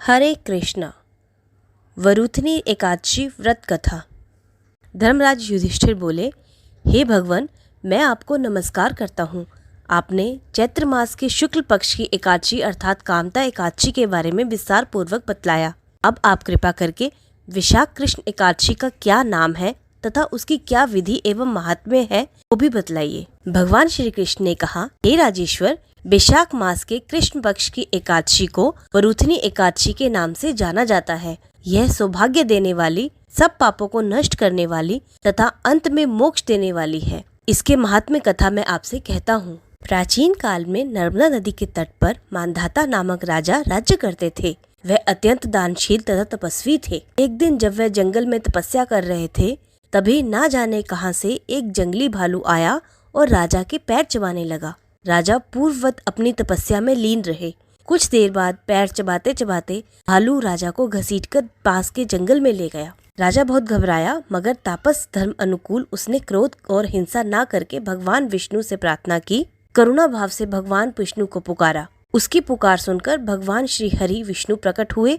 हरे कृष्णा। वरुथनी एकादशी व्रत कथा। धर्मराज युधिष्ठिर बोले, हे भगवान, मैं आपको नमस्कार करता हूँ। आपने चैत्र मास के शुक्ल पक्ष की एकादशी अर्थात कामता एकादशी के बारे में विस्तार पूर्वक बतलाया। अब आप कृपा करके विशाख कृष्ण एकादशी का क्या नाम है तथा उसकी क्या विधि एवं महात्म्य है वो भी बतलाइए। भगवान श्री कृष्ण ने कहा, हे राजेश्वर, वैशाख मास के कृष्ण पक्ष की एकादशी को वरुथनी एकादशी के नाम से जाना जाता है। यह सौभाग्य देने वाली, सब पापों को नष्ट करने वाली तथा अंत में मोक्ष देने वाली है। इसके महात्म्य कथा मैं आपसे कहता हूँ। प्राचीन काल में नर्मदा नदी के तट पर मानधाता नामक राजा राज्य करते थे। वह अत्यंत दानशील तथा तपस्वी थे। एक दिन जब वह जंगल में तपस्या कर रहे थे, तभी ना जाने कहां से एक जंगली भालू आया और राजा के पैर चबाने लगा। राजा पूर्ववत अपनी तपस्या में लीन रहे। कुछ देर बाद पैर चबाते चबाते भालू राजा को घसीटकर पास के जंगल में ले गया। राजा बहुत घबराया, मगर तापस धर्म अनुकूल उसने क्रोध और हिंसा ना करके भगवान विष्णु से प्रार्थना की। करुणा भाव से भगवान विष्णु को पुकारा। उसकी पुकार सुनकर भगवान श्री हरि विष्णु प्रकट हुए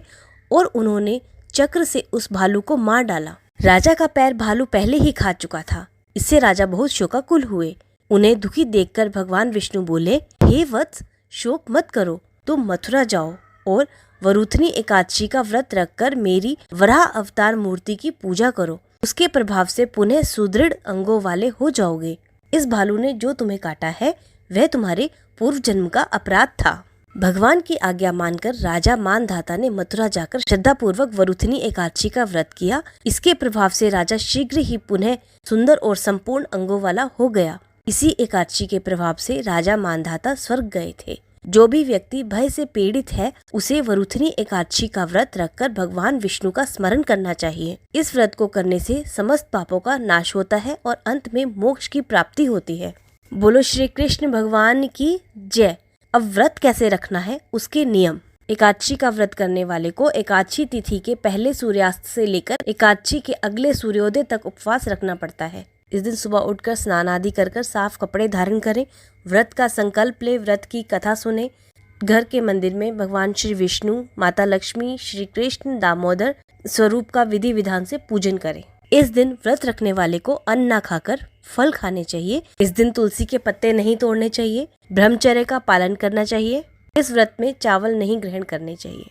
और उन्होंने चक्र से उस भालू को मार डाला। राजा का पैर भालू पहले ही खा चुका था। इससे राजा बहुत शोकाकुल हुए। उन्हें दुखी देखकर भगवान विष्णु बोले, हे वत्स, शोक मत करो, तुम मथुरा जाओ और वरुथनी एकादशी का व्रत रखकर मेरी वराह अवतार मूर्ति की पूजा करो। उसके प्रभाव से पुनः सुदृढ़ अंगों वाले हो जाओगे। इस भालू ने जो तुम्हें काटा है वह तुम्हारे पूर्व जन्म का अपराध था। भगवान की आज्ञा मानकर राजा मानधाता ने मथुरा जाकर श्रद्धा पूर्वक वरुथनी एकादशी का व्रत किया। इसके प्रभाव से राजा शीघ्र ही पुनः सुंदर और संपूर्ण अंगों वाला हो गया। इसी एकादशी के प्रभाव से राजा मानधाता स्वर्ग गए थे। जो भी व्यक्ति भय से पीड़ित है, उसे वरुथनी एकादशी का व्रत रखकर भगवान विष्णु का स्मरण करना चाहिए। इस व्रत को करने से समस्त पापों का नाश होता है और अंत में मोक्ष की प्राप्ति होती है। बोलो श्री कृष्ण भगवान की जय। अब व्रत कैसे रखना है, उसके नियम। एकादशी का व्रत करने वाले को एकादशी तिथि के पहले सूर्यास्त से लेकर एकादशी के अगले सूर्योदय तक उपवास रखना पड़ता है। इस दिन सुबह उठकर स्नान आदि कर साफ कपड़े धारण करें, व्रत का संकल्प ले, व्रत की कथा सुने, घर के मंदिर में भगवान श्री विष्णु, माता लक्ष्मी, श्री कृष्ण, दामोदर स्वरूप का विधि विधान से पूजन करें। इस दिन व्रत रखने वाले को अन्न न खाकर फल खाने चाहिए। इस दिन तुलसी के पत्ते नहीं तोड़ने चाहिए। ब्रह्मचर्य का पालन करना चाहिए। इस व्रत में चावल नहीं ग्रहण करने चाहिए।